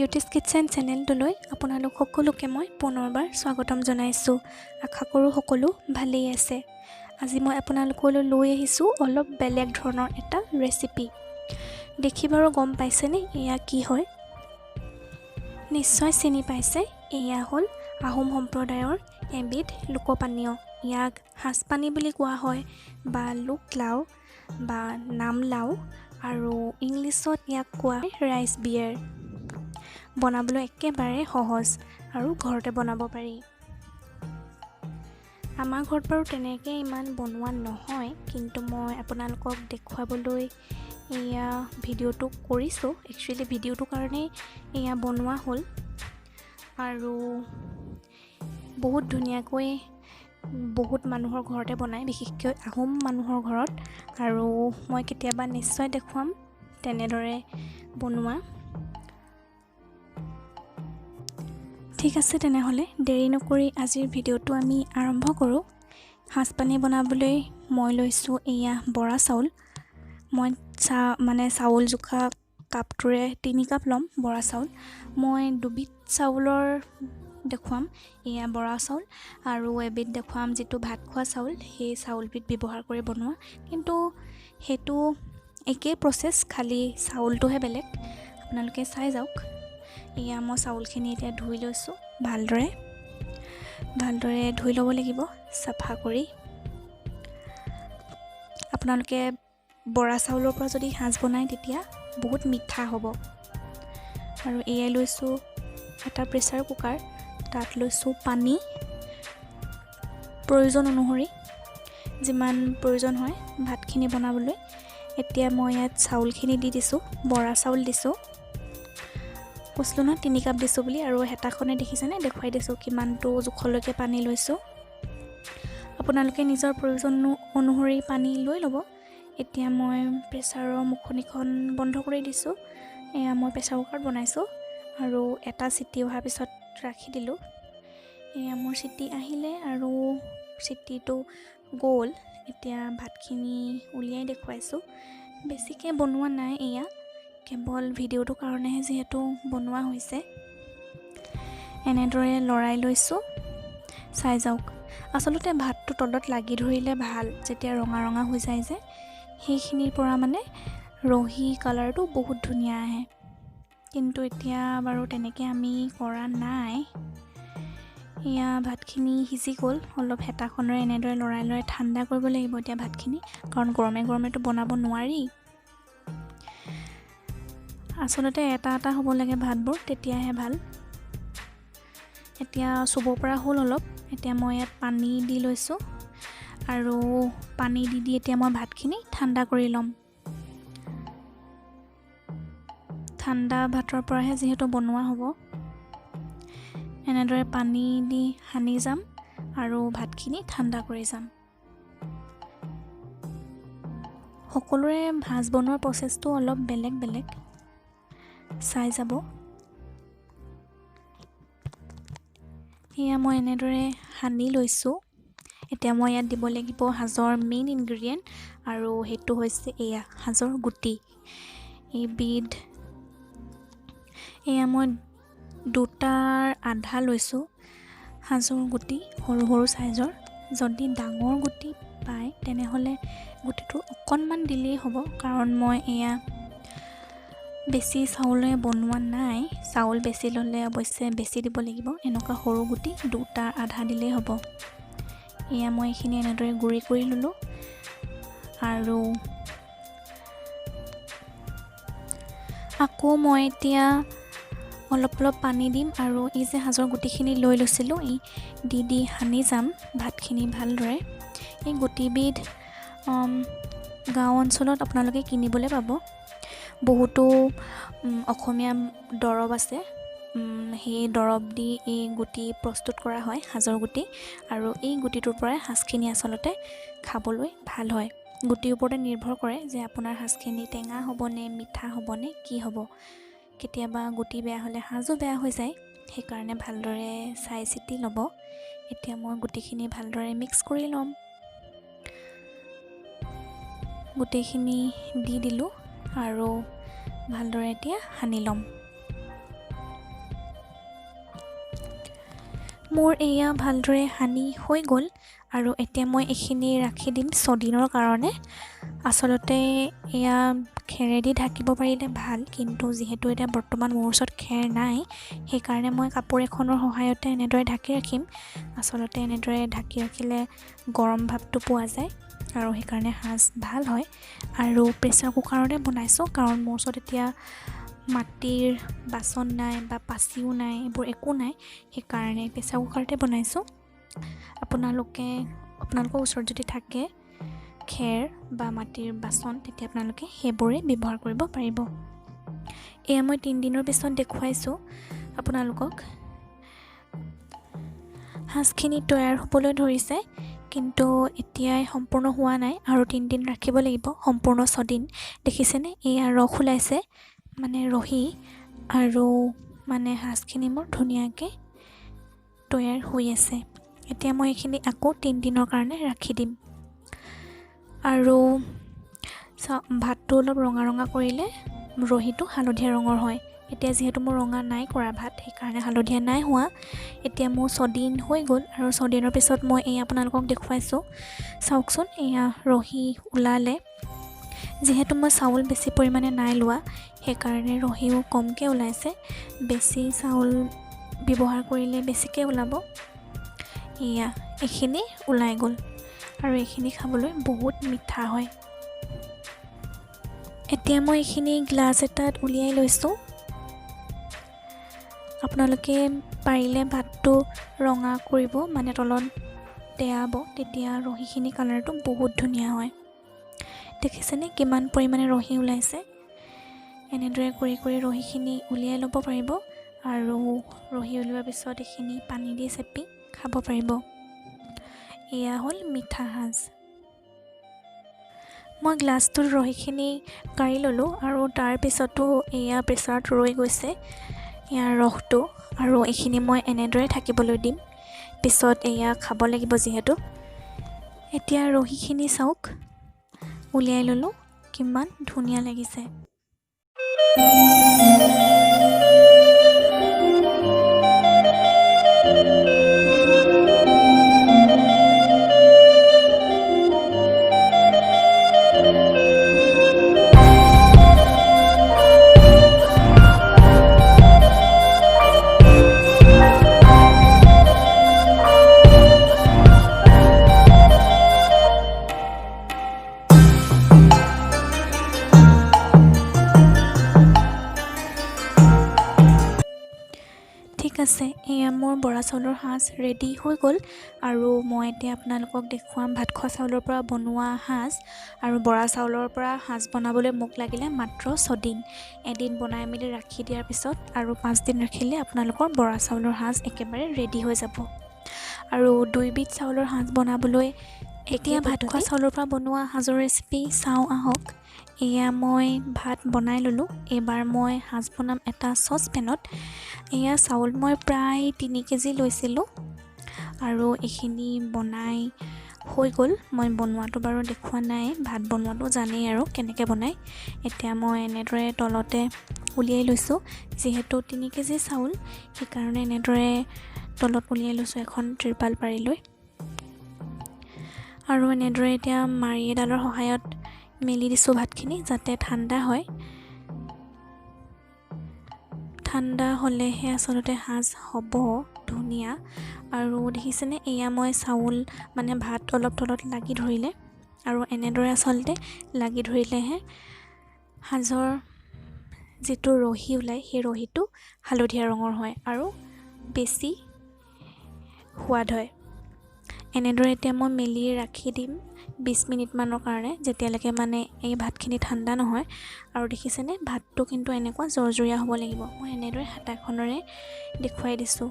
বিউটিছ kitchen চেনেলটোলৈ আপোনালোক সকলোকে মই পুনৰবাৰ স্বাগতম জনাইছোঁ। আশা কৰোঁ সকলো ভালেই আছে। আজি মই আপোনালোকলৈ লৈ আহিছোঁ অলপ বেলেগ ধৰণৰ এটা ৰেচিপি। দেখি বাৰু গম পাইছেনে এয়া কি হয়? নিশ্চয় চিনি পাইছে। এয়া হ'ল আহোম সম্প্ৰদায়ৰ এবিধ লোকপানীয়। ইয়াক হাজপানী বুলি কোৱা হয় বা লোকলাও বা নামলাও, আৰু ইংলিছত ইয়াক কোৱা হয় ৰাইচ বিয়েৰ। বনাবলৈ একেবাৰে সহজ আৰু ঘৰতে বনাব পাৰি। আমাৰ ঘৰত বাৰু তেনেকৈ ইমান বনোৱা নহয়, কিন্তু মই আপোনালোকক দেখুৱাবলৈ এয়া ভিডিঅ'টো কৰিছোঁ। একচুৱেলি ভিডিঅ'টোৰ কাৰণেই এয়া বনোৱা হ'ল, আৰু বহুত ধুনীয়াকৈ বহুত মানুহৰ ঘৰতে বনায়, বিশেষকৈ আহোম মানুহৰ ঘৰত, আৰু মই কেতিয়াবা নিশ্চয় দেখুৱাম তেনেদৰে বনোৱা। ঠিক আছে, তেনেহ'লে দেৰি নকৰি আজিৰ ভিডিঅ'টো আমি আৰম্ভ কৰোঁ। সাজপানী বনাবলৈ মই লৈছোঁ এয়া বৰা চাউল। মই চাউল জোখা কাপটোৰে 3 কাপ ল'ম বৰা চাউল। মই দুবিধ চাউলৰ দেখুৱাম, এয়া বৰা চাউল আৰু এবিধ দেখুৱাম যিটো ভাত খোৱা চাউল, সেই চাউলবিধ ব্যৱহাৰ কৰি বনোৱা। কিন্তু সেইটো একেই প্ৰচেছ, খালি চাউলটোহে বেলেগ। আপোনালোকে চাই যাওক। এয়া মই চাউলখিনি এতিয়া ধুই লৈছোঁ ভালদৰে ধুই ল'ব লাগিব চাফা কৰি। আপোনালোকে বৰা চাউলৰ পৰা যদি সাজ বনায় তেতিয়া বহুত মিঠা হ'ব। আৰু এয়াই লৈছোঁ এটা প্ৰেছাৰ কুকাৰ, তাত লৈছোঁ পানী প্ৰয়োজন অনুসৰি, যিমান প্ৰয়োজন হয় ভাতখিনি বনাবলৈ। এতিয়া মই ইয়াত চাউলখিনি দি দিছোঁ, বৰা চাউল দিছোঁ। কৈছিলোঁ নহয় 3 কাপ দিছোঁ বুলি, আৰু হেতাখনে দেখিছেনে দেখুৱাই দিছোঁ কিমানটো জোখলৈকে পানী লৈছোঁ। আপোনালোকে নিজৰ প্ৰয়োজন অনুসৰি পানী লৈ ল'ব। এতিয়া মই প্ৰেছাৰৰ মুখনিখন বন্ধ কৰি দিছোঁ। এয়া মই প্ৰেছাৰ কুকাৰত বনাইছোঁ, আৰু এটা চিটি অহাৰ পিছত ৰাখি দিলোঁ। এয়া মোৰ চিটি আহিলে আৰু চিটিটো গ'ল। এতিয়া ভাতখিনি উলিয়াই দেখুৱাইছোঁ। বেছিকৈ বনোৱা নাই, এয়া কেৱল ভিডিঅ'টোৰ কাৰণেহে যিহেতু বনোৱা হৈছে। এনেদৰে লৰাই লৈছোঁ, চাই যাওক। আচলতে ভাতটো তলত লাগি ধৰিলে ভাল, যেতিয়া ৰঙা ৰঙা হৈ যায় যে, সেইখিনিৰ পৰা মানে ৰহি কালাৰটো বহুত ধুনীয়া আহে। কিন্তু এতিয়া বাৰু তেনেকৈ আমি কৰা নাই। এয়া ভাতখিনি সিজি গ'ল। অলপ হেতাখনেৰে এনেদৰে লৰাই ঠাণ্ডা কৰিব লাগিব এতিয়া ভাতখিনি, কাৰণ গৰমে গৰমেতো বনাব নোৱাৰি। আচলতে এটা হ'ব লাগে ভাতবোৰ, তেতিয়াহে ভাল। এতিয়া চুব পৰা হ'ল অলপ। এতিয়া মই ইয়াত পানী দি লৈছোঁ, আৰু পানী দি এতিয়া মই ভাতখিনি ঠাণ্ডা কৰি ল'ম। ঠাণ্ডা ভাতৰ পৰাহে যিহেতু বনোৱা হ'ব। এনেদৰে পানী দি সানি যাম আৰু ভাতখিনি ঠাণ্ডা কৰি যাম। সকলোৰে ভাজ বনোৱাৰ প্ৰচেছটো অলপ বেলেগ বেলেগ, চাই যাব। এয়া মই এনেদৰে সানি লৈছোঁ। এতিয়া মই ইয়াত দিব লাগিব সাজৰ মেইন ইনগ্ৰিডিয়েণ্ট, আৰু সেইটো হৈছে এয়া সাজৰ গুটি। এয়া মই 2টাৰ আধা লৈছোঁ সাজৰ গুটি, সৰু সৰু চাইজৰ। যদি ডাঙৰ গুটি পায় তেনেহ'লে গুটিটো অকণমান দিলেই হ'ব, কাৰণ মই এয়া বেছি চাউলে বনোৱা নাই। চাউল বেছি ল'লে অৱশ্যে বেছি দিব লাগিব। এনেকুৱা সৰু গুটি 2টাৰ আধা দিলেই হ'ব। এয়া মই এইখিনি এনেদৰে গুড়ি কৰি ল'লোঁ, আৰু আকৌ মই এতিয়া অলপ পানী দিম, আৰু এই যে সাজৰ গুটিখিনি লৈ লৈছিলোঁ, এই দি সানি যাম ভাতখিনি ভালদৰে। এই গুটিবিধ গাঁও অঞ্চলত আপোনালোকে কিনিবলৈ পাব। বহুতো অসমীয়া দৰৱ আছে, সেই দৰৱ দি এই গুটি প্ৰস্তুত কৰা হয়, সাজৰ গুটি। আৰু এই গুটিটোৰ পৰাই সাজখিনি আচলতে খাবলৈ ভাল হয়। গুটিৰ ওপৰতে নিৰ্ভৰ কৰে যে আপোনাৰ সাজখিনি টেঙা হ'বনে, মিঠা হ'বনে, কি হ'ব। কেতিয়াবা গুটি বেয়া হ'লে সাজো বেয়া হৈ যায়, সেইকাৰণে ভালদৰে চাই চিতি ল'ব। এতিয়া মই গুটিখিনি ভালদৰে মিক্স কৰি ল'ম। গোটেইখিনি দি দিলোঁ, আৰু ভালদৰে এতিয়া সানি ল'ম। মোৰ এয়া ভালদৰে সানি হৈ গ'ল আৰু এতিয়া মই এইখিনি ৰাখি দিম ছদিনৰ কাৰণে। আচলতে এয়া খেৰেদি ঢাকিব পাৰিলে ভাল, কিন্তু যিহেতু এতিয়া বৰ্তমান মোৰ ওচৰত খেৰ নাই, সেইকাৰণে মই কাপোৰ এখনৰ সহায়তে এনেদৰে ঢাকি ৰাখিম। আচলতে এনেদৰে ঢাকি ৰাখিলে গৰম ভাৱটো পোৱা যায় আৰু সেইকাৰণে সাজ ভাল হয়। আৰু প্ৰেছাৰ কুকাৰতে বনাইছোঁ, কাৰণ মোৰ ওচৰত এতিয়া মাটিৰ বাচন নাই বা পাচিও নাই, এইবোৰ একো নাই, সেইকাৰণে প্ৰেছাৰ কুকাৰতে বনাইছোঁ। আপোনালোকৰ ওচৰত যদি থাকে খেৰ বা মাটিৰ বাচন, তেতিয়া আপোনালোকে সেইবোৰে ব্যৱহাৰ কৰিব পাৰিব। এয়া মই 3 দিনৰ পিছত দেখুৱাইছোঁ আপোনালোকক। সাজখিনি তৈয়াৰ হ'বলৈ ধৰিছে, কিন্তু এতিয়াই সম্পূৰ্ণ হোৱা নাই, আৰু 3 দিন ৰাখিব লাগিব, সম্পূৰ্ণ 6 দিন। দেখিছেনে এয়া ৰস ওলাইছে, মানে ৰহি, আৰু মানে সাজখিনি মোৰ ধুনীয়াকৈ তৈয়াৰ হৈ আছে। এতিয়া মই এইখিনি আকৌ 3 দিনৰ কাৰণে ৰাখি দিম। আৰু ভাতটো অলপ ৰঙা ৰঙা কৰিলে ৰহিটো হালধীয়া ৰঙৰ হয়। এতিয়া যিহেতু মোৰ ৰঙা নাই কৰা ভাত, সেইকাৰণে হালধীয়া নাই হোৱা। এতিয়া মোৰ 6 দিন হৈ গ'ল, আৰু 6 দিনৰ পিছত মই এয়া আপোনালোকক দেখুৱাইছোঁ। চাওকচোন, এয়া ৰহি ওলালে। যিহেতু মই চাউল বেছি পৰিমাণে নাই লোৱা, সেইকাৰণে ৰহিও কমকৈ ওলাইছে। বেছি চাউল ব্যৱহাৰ কৰিলে বেছিকৈ ওলাব। এয়া এইখিনি ওলাই গ'ল, আৰু এইখিনি খাবলৈ বহুত মিঠা হয়। এতিয়া মই এইখিনি গ্লাছ এটাত উলিয়াই লৈছোঁ। আপোনালোকে পাৰিলে ভাতটো ৰঙা কৰিব, মানে তলত তিয়াব, তেতিয়া ৰহিখিনি কালাৰটো বহুত ধুনীয়া হয়। দেখিছেনে কিমান পৰিমাণে ৰহি ওলাইছে? এনেদৰে কৰি কৰি ৰহিখিনি উলিয়াই ল'ব পাৰিব, আৰু ৰহি ওলোৱাৰ পিছত এইখিনি পানী দি চেপি খাব পাৰিব। এয়া হ'ল মিঠা সাজ। মই গ্লাছটোত ৰহিখিনি কাঢ়ি ল'লোঁ, আৰু তাৰপিছতো এয়া প্ৰেছাৰত ৰৈ গৈছে ইয়াৰ ৰসটো, আৰু এইখিনি মই এনেদৰে থাকিবলৈ দিম, পিছত এয়া খাব লাগিব যিহেতু। এতিয়া ৰহিখিনি চাওক, উলিয়াই ল'লোঁ, কিমান ধুনীয়া লাগিছে। ঠিক আছে, এয়া মোৰ বৰা চাউলৰ সাজ ৰেডি হৈ গ'ল, আৰু মই এতিয়া আপোনালোকক দেখুৱাম ভাত খোৱা চাউলৰ পৰা বনোৱা সাজ। আৰু বৰা চাউলৰ পৰা সাজ বনাবলৈ মোক লাগিলে মাত্ৰ 6 দিন। এদিন বনাই মেলি ৰাখি দিয়াৰ পিছত আৰু 5 দিন ৰাখিলে আপোনালোকৰ বৰা চাউলৰ সাজ একেবাৰে ৰেডি হৈ যাব। আৰু 2 বিধ চাউলৰ সাজ বনাবলৈ এতিয়া ভাত খোৱা চাউলৰ পৰা বনোৱা সাজৰ ৰেচিপি চাওঁ আহক। এয়া মই ভাত বনাই ল'লোঁ। এইবাৰ মই সাজ বনাম এটা চচপেনত। এয়া চাউল মই প্ৰায় 3 কেজি লৈছিলোঁ, আৰু এইখিনি বনাই হৈ গ'ল। মই বনোৱাটো বাৰু দেখুওৱা নাই, ভাত বনোৱাটো জানেই আৰু কেনেকৈ বনায়। এতিয়া মই এনেদৰে তলতে উলিয়াই লৈছোঁ, যিহেতু 3 কেজি চাউল, সেইকাৰণে এনেদৰে তলত উলিয়াই লৈছোঁ এখন ত্ৰিপাল পাৰি লৈ। আৰু এনেদৰে এতিয়া মাৰি এডালৰ সহায়ত মেলি দিছোঁ ভাতখিনি, যাতে ঠাণ্ডা হয়। ঠাণ্ডা হ'লেহে আচলতে সাজ হ'ব ধুনীয়া। আৰু দেখিছেনে, এয়া মই চাউল মানে ভাত অলপ তলত লাগি ধৰিলে, আৰু এনেদৰে আচলতে লাগি ধৰিলেহে সাজৰ যিটো ৰহি ওলায়, সেই ৰহিটো হালধীয়া ৰঙৰ হয় আৰু বেছি সোৱাদ হয়। এনেদৰে এতিয়া মই মেলি ৰাখি দিম 20 মিনিটমানৰ কাৰণে, যেতিয়ালৈকে মানে এই ভাতখিনি ঠাণ্ডা নহয়। আৰু দেখিছেনে, ভাতটো কিন্তু এনেকুৱা জৰজৰীয়া হ'ব লাগিব। মই এনেদৰে হাতাখনেৰে দেখুৱাই দিছোঁ।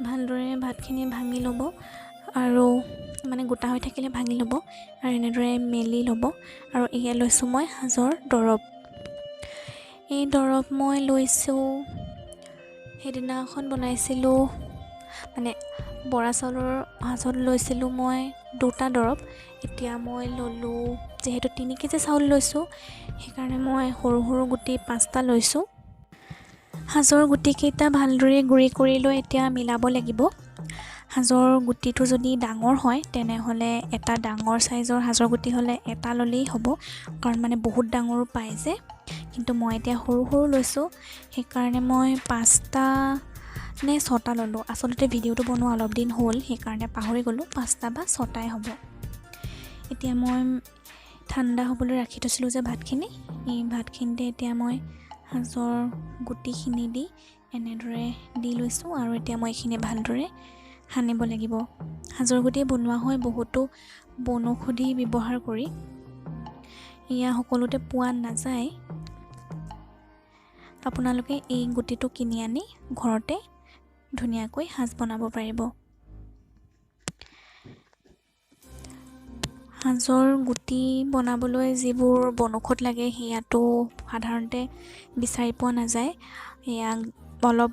ভালদৰে ভাতখিনি ভাঙি ল'ব, আৰু মানে গোটা হৈ থাকিলে ভাঙি ল'ব, আৰু এনেদৰে মেলি ল'ব। আৰু এয়া লৈছোঁ মই সাজৰ দৰৱ। এই দৰৱ মই লৈছোঁ, সেইদিনাখন বনাইছিলোঁ, মানে বৰা চাউলৰ সাজত লৈছিলোঁ মই 2টা দৰৱ। এতিয়া মই ল'লোঁ, যিহেতু 3 কেজি চাউল লৈছোঁ, সেইকাৰণে মই সৰু সৰু গুটি 5টা লৈছোঁ। সাজৰ গুটিকেইটা ভালদৰে গুড়ি কৰি লৈ এতিয়া মিলাব লাগিব। সাজৰ গুটিটো যদি ডাঙৰ হয় তেনেহ'লে এটা ডাঙৰ সাইজৰ সাজৰ গুটি হ'লে এটা ল'লেই হ'ব, কাৰণ মানে বহুত ডাঙৰো পায় যে। কিন্তু মই এতিয়া সৰু সৰু লৈছোঁ, সেইকাৰণে মই 5টা নে 6টা ল'লোঁ। আচলতে ভিডিঅ'টো বনোৱা অলপ দিন হ'ল, সেইকাৰণে পাহৰি গ'লোঁ। 5টা বা 6টাই হ'ব। এতিয়া মই ঠাণ্ডা হ'বলৈ ৰাখি থৈছিলোঁ যে ভাতখিনি, এই ভাতখিনিতে এতিয়া মই সাজৰ গুটিখিনি দি এনেদৰে দি লৈছোঁ আৰু এতিয়া মই এইখিনি ভালদৰে সানিব লাগিব। সাজৰ গুটি বনোৱা হয় বহুতো বনৌষধি ব্যৱহাৰ কৰি, এয়া সকলোতে পোৱা নাযায়। আপোনালোকে এই গুটিটো কিনি আনি ঘৰতে ধুনীয়াকৈ সাজ বনাব পাৰিব। সাজৰ গুটি বনাবলৈ যিবোৰ বনৌষধ লাগে সেয়াটো সাধাৰণতে বিচাৰি পোৱা নাযায়, এয়া অলপ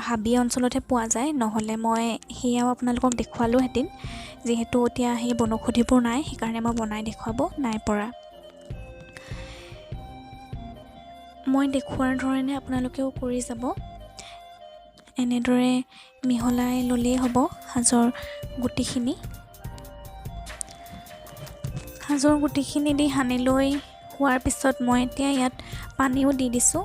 হাবি অঞ্চলতহে পোৱা যায়। নহ'লে মই সেয়াও আপোনালোকক দেখুৱালোহেঁতেন, যিহেতু এতিয়া সেই বনৌষধিবোৰ নাই, সেইকাৰণে মই বনাই দেখুৱাব নাই পৰা। মই দেখুৱাৰ ধৰণে আপোনালোকেও কৰি যাব। এনেদৰে মিহলাই ল'লেই হ'ব সাজৰ গুটিখিনি। সাজৰ গুটিখিনি দি সানি লৈ হোৱাৰ পিছত মই এতিয়া ইয়াত পানীও দি দিছোঁ।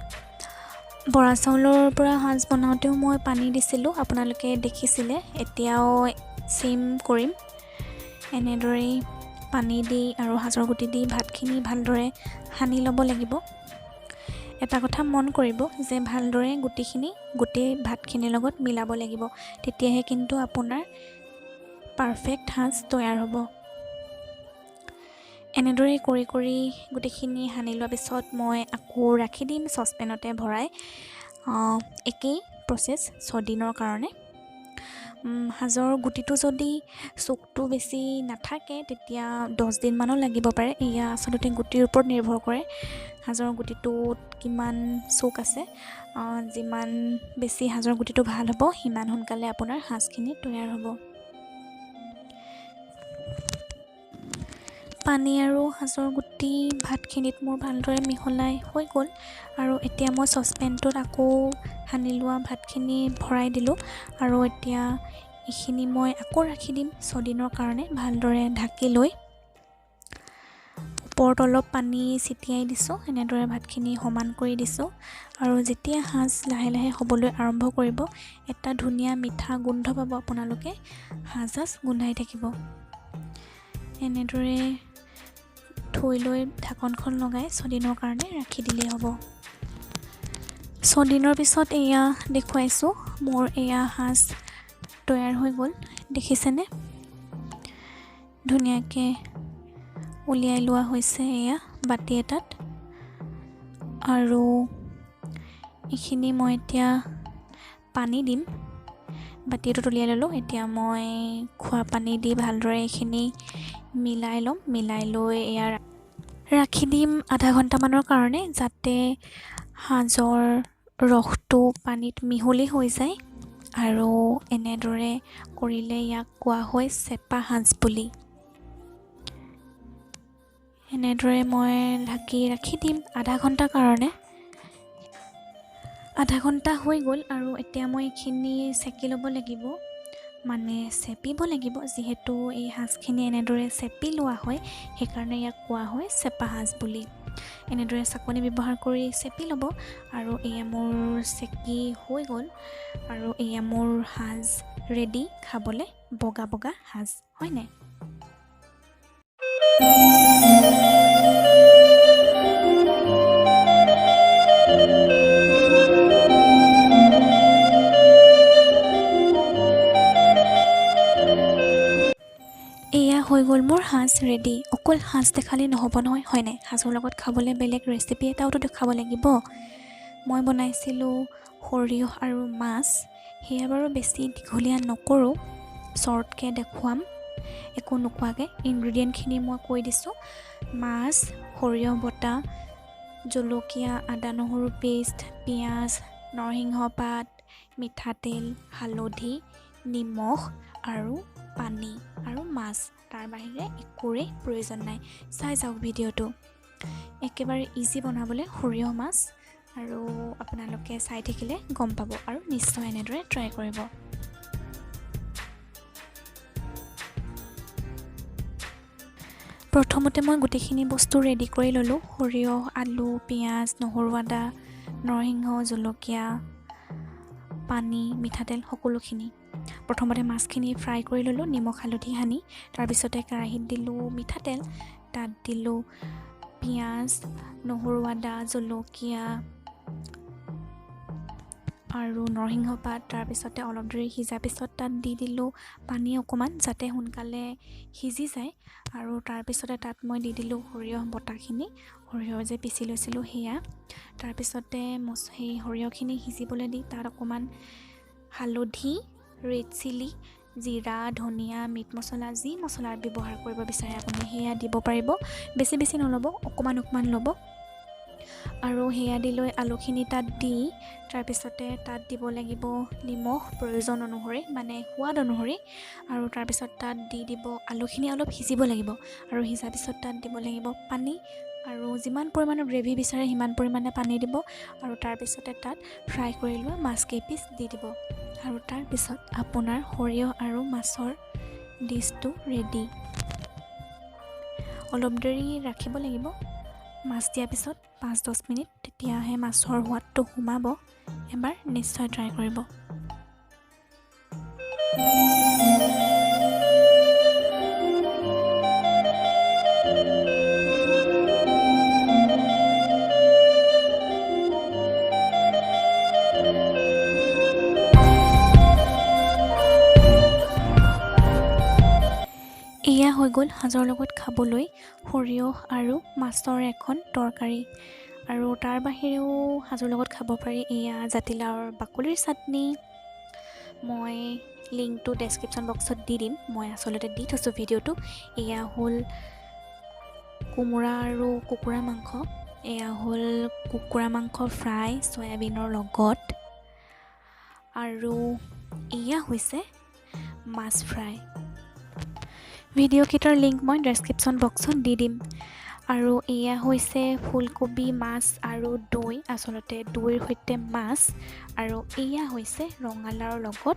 বৰা চাউলৰ পৰা সাজ বনাওঁতেও মই পানী দিছিলোঁ, আপোনালোকে দেখিছিলে। এতিয়াও চেম কৰিম, এনেদৰেই পানী দি আৰু সাজৰ গুটি দি ভাতখিনি ভালদৰে সানি ল'ব লাগিব। এটা কথা মন কৰিব যে ভালদৰে গুটিখিনি গোটেই ভাতখিনিৰ লগত মিলাব লাগিব, তেতিয়াহে কিন্তু আপোনাৰ পাৰফেক্ট সাজ তৈয়াৰ হ'ব। এনেদৰে কৰি কৰি গোটেইখিনি সানি লোৱাৰ পিছত মই আকৌ ৰাখি দিম চচপেনতে ভৰাই, একেই প্ৰচেছ 6 দিনৰ কাৰণে। সাজৰ গুটিটো যদি চুকটো বেছি নাথাকে তেতিয়া 10 দিনমানো লাগিব পাৰে। এয়া আচলতে গুটিৰ ওপৰত নিৰ্ভৰ কৰে, সাজৰ গুটিটোত কিমান চুক আছে। যিমান বেছি সাজৰ গুটিটো ভাল হ'ব, সিমান সোনকালে আপোনাৰ সাজখিনি তৈয়াৰ হ'ব। পানী আৰু সাজৰ গুটি ভাতখিনিত মোৰ ভালদৰে মিহলাই হৈ গ'ল, আৰু এতিয়া মই চচপেনটোত আকৌ সানি লোৱা ভাতখিনি ভৰাই দিলোঁ, আৰু এতিয়া এইখিনি মই আকৌ ৰাখি দিম 6 দিনৰ কাৰণে ভালদৰে ঢাকি লৈ। ওপৰত অলপ পানী ছিটিয়াই দিছোঁ, এনেদৰে ভাতখিনি সমান কৰি দিছোঁ, আৰু যেতিয়া সাজ লাহে লাহে হ'বলৈ আৰম্ভ কৰিব, এটা ধুনীয়া মিঠা গোন্ধ পাব আপোনালোকে, সাজ গোন্ধাই থাকিব। এনেদৰে থৈ লৈ ঢাকনখন লগাই 6 দিনৰ কাৰণে ৰাখি দিলেই হ'ব। 6 দিনৰ পিছত এয়া দেখুৱাইছোঁ, মোৰ এয়া সাজ তৈয়াৰ হৈ গ'ল, দেখিছেনে? ধুনীয়াকৈ উলিয়াই লোৱা হৈছে এয়া বাতি এটাত, আৰু এইখিনি মই এতিয়া পানী দিম। বাতি এটাত উলিয়াই ল'লোঁ, এতিয়া মই খোৱা পানী দি ভালদৰে এইখিনি মিলাই ল'ম। মিলাই লৈ এয়া ৰাখি দিম আধা ঘণ্টামানৰ কাৰণে, যাতে সাজৰ ৰসটো পানীত মিহলি হৈ যায়। আৰু এনেদৰে কৰিলে ইয়াক কোৱা হয় চেপা সাজ বুলি। এনেদৰে মই ঢাকি ৰাখি দিম আধা ঘণ্টাৰ কাৰণে। আধা ঘণ্টা হৈ গ'ল, আৰু এতিয়া মই এইখিনি চেকি ল'ব লাগিব, মানে চেপিব লাগিব, যিহেতু এই সাজখিনি এনেদৰে চেপি লোৱা হয়, সেইকাৰণে ইয়াক কোৱা হয় চেপা সাজ বুলি। এনেদৰে চাকনি ব্যৱহাৰ কৰি চেপি ল'ব, আৰু এয়া মোৰ চেকি হৈ গ'ল, আৰু এয়া মোৰ সাজ ৰেডি খাবলৈ, বগা বগা সাজ, হয়নে? এয়া হৈ গ'ল মোৰ সাজ ৰেডি। অকল সাজ দেখালেই নহ'ব নহয়, হয়নে? সাজৰ লগত খাবলৈ বেলেগ ৰেচিপি এটাওতো দেখাব লাগিব। মই বনাইছিলোঁ সৰিয়হ আৰু মাছ, সেয়া বাৰু বেছি দীঘলীয়া নকৰোঁ, শ্বৰ্টকৈ দেখুৱাম একো নোকোৱাকৈ। ইনগ্ৰিডিয়েণ্টখিনি মই কৈ দিছোঁ: মাছ, সৰিয়হ বটা, জলকীয়া, আদা নহৰু পেষ্ট, পিঁয়াজ, নৰসিংহ পাত, মিঠাতেল, হালধি, নিমখ আৰু পানী আৰু মাছ। তাৰ বাহিৰে একোৰেই প্ৰয়োজন নাই। চাই যাওক ভিডিঅ'টো, একেবাৰে ইজি বনাবলৈ সৰিয়হ মাছ। আৰু আপোনালোকে চাই থাকিলে গম পাব আৰু নিশ্চয় এনেদৰে ট্ৰাই কৰিব। প্ৰথমতে মই গোটেইখিনি বস্তু ৰেডি কৰি ল'লোঁ। সৰিয়হ, আলু, পিঁয়াজ, নহৰু, আদা, নৰসিংহ, জলকীয়া, পানী, মিঠাতেল সকলোখিনি। প্ৰথমতে মাছখিনি ফ্ৰাই কৰি ল'লোঁ নিমখ হালধি সানি। তাৰপিছতে কেৰাহীত দিলোঁ মিঠাতেল, তাত দিলোঁ পিঁয়াজ, নহৰু, আদা, জলকীয়া আৰু নৰসিংহ পাত। তাৰপিছতে অলপ দেৰি সিজাৰ পিছত তাত দি দিলোঁ পানী অকণমান, যাতে সোনকালে সিজি যায়। আৰু তাৰপিছতে তাত মই দি দিলোঁ সৰিয়হ বটাখিনি, সৰিয়হ যে পিচি লৈছিলোঁ সেয়া। তাৰপিছতে সেই সৰিয়হখিনি সিজিবলৈ দি তাত অকণমান হালধি, ৰেড চিলি, জিৰা, ধনিয়া, মিট মছলা, যি মছলা ব্যৱহাৰ কৰিব বিচাৰে আপুনি সেয়া দিব পাৰিব। বেছি বেছি নল'ব, অকণমান ল'ব। আৰু সেয়া দি লৈ আলুখিনি তাত দি তাৰপিছতে তাত দিব লাগিব নিমখ প্ৰয়োজন অনুসৰি, মানে সোৱাদ অনুসৰি। আৰু তাৰপিছত তাত দি দিব আলুখিনি অলপ সিজিব লাগিব, আৰু সিজাৰ পিছত তাত দিব লাগিব পানী, আৰু যিমান পৰিমাণৰ গ্ৰেভি বিচাৰে সিমান পৰিমাণে পানী দিব। আৰু তাৰপিছতে তাত ফ্ৰাই কৰি লোৱা মাছকেইপিচ দি দিব। আৰু তাৰপিছত আপোনাৰ সৰিয়হ আৰু মাছৰ ডিছটো ৰেডি। অলপ দেৰি ৰাখিব লাগিব মাছ দিয়াৰ পিছত 5-10 মিনিট, তেতিয়াহে মাছৰ সোৱাদটো সোমাব। এবাৰ নিশ্চয় ট্ৰাই কৰিব। এয়া হৈ গ'ল সাজৰ লগত খাবলৈ সৰিয়হ আৰু মাছৰ এখন তৰকাৰী। আৰু তাৰ বাহিৰেও সাজৰ লগত খাব পাৰি এয়া জাতিলাওৰ বাকলিৰ চাটনি। মই লিংকটো ডেছক্ৰিপশ্যন বক্সত দি দিম, মই আচলতে দি থৈছোঁ ভিডিঅ'টো। এয়া হ'ল কোমোৰা আৰু কুকুৰা মাংস। এয়া হ'ল কুকুৰা মাংস ফ্ৰাই চয়াবিনৰ লগত। আৰু এয়া হৈছে মাছ ফ্ৰাই। ভিডিঅ'কেইটাৰ লিংক মই ডেছক্ৰিপশ্যন বক্সত দি দিম। আৰু এয়া হৈছে ফুলকবি, মাছ আৰু দৈ, আচলতে দৈৰ সৈতে মাছ। আৰু এয়া হৈছে ৰঙালাওৰ লগত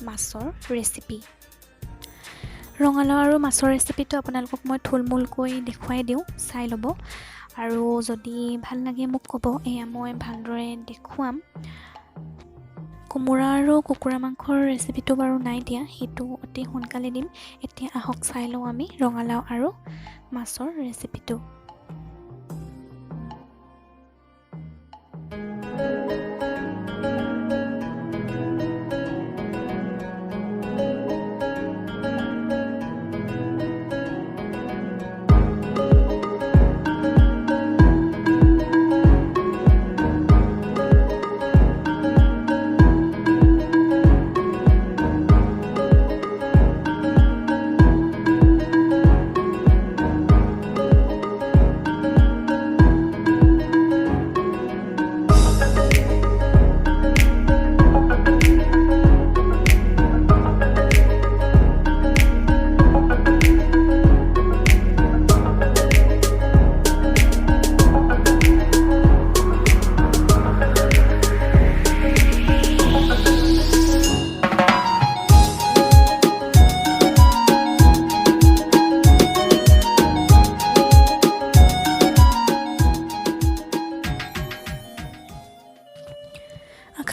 মাছৰ ৰেচিপি। ৰঙালাও আৰু মাছৰ ৰেচিপিটো আপোনালোকক মই থুলমূলকৈ দেখুৱাই দিওঁ, চাই ল'ব। আৰু যদি ভাল লাগে মোক ক'ব, এয়া মই ভালদৰে দেখুৱাম। কোমোৰা আৰু কুকুৰা মাংসৰ ৰেচিপিটো বাৰু নাই দিয়া, সেইটো অতি সোনকালে দিম। এতিয়া আহক চাই লওঁ আমি ৰঙালাও আৰু মাছৰ ৰেচিপিটো।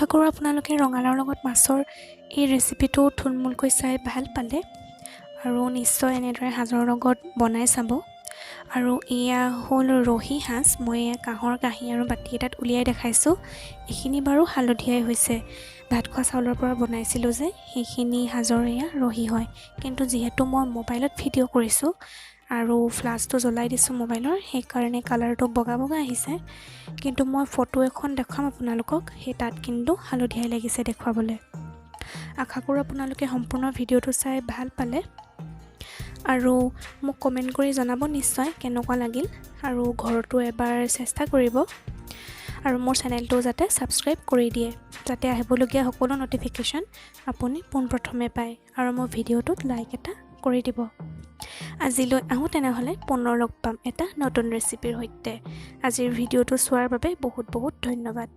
আশা কৰোঁ আপোনালোকে ৰঙালাওৰ লগত মাছৰ এই ৰেচিপিটো থুলমূলকৈ চাই ভাল পালে, আৰু নিশ্চয় এনেদৰে সাজৰ লগত বনাই চাব। আৰু এয়া হ'ল ৰহি সাজ। মই কাঁহৰ কাঁহী আৰু বাতি এটাত উলিয়াই দেখাইছোঁ। এইখিনি বাৰু হালধীয়াই হৈছে, ভাত খোৱা চাউলৰ পৰা বনাইছিলোঁ যে, সেইখিনি সাজৰ এয়া ৰহি হয়। কিন্তু যিহেতু মই মোবাইলত ভিডিঅ' কৰিছোঁ আৰু ফ্লাছটো জ্বলাই দিছোঁ মোবাইলৰ, সেইকাৰণে কালাৰটো বগা বগা আহিছে। কিন্তু মই ফটো এখন দেখাম আপোনালোকক, সেই তাত কিন্তু হালধীয়াই লাগিছে দেখুৱাবলৈ। আশা কৰোঁ আপোনালোকে সম্পূৰ্ণ ভিডিঅ'টো চাই ভাল পালে, আৰু মোক কমেণ্ট কৰি জনাব নিশ্চয় কেনেকুৱা লাগিল, আৰু ঘৰতো এবাৰ চেষ্টা কৰিব। আৰু মোৰ চেনেলটো যাতে ছাবস্ক্ৰাইব কৰি দিয়ে, যাতে আহিবলগীয়া সকলো ন'টিফিকেশ্যন আপুনি পোনপ্ৰথমে পায়। আৰু মোৰ ভিডিঅ'টোত লাইক এটা কৰি দিব। আজিলৈ আহোঁ তেনেহ'লে পুনৰ লগ পাম এটা নতুন ৰেচিপিৰ সৈতে। আজিৰ ভিডিঅ'টো চোৱাৰ বাবে বহুত বহুত ধন্যবাদ।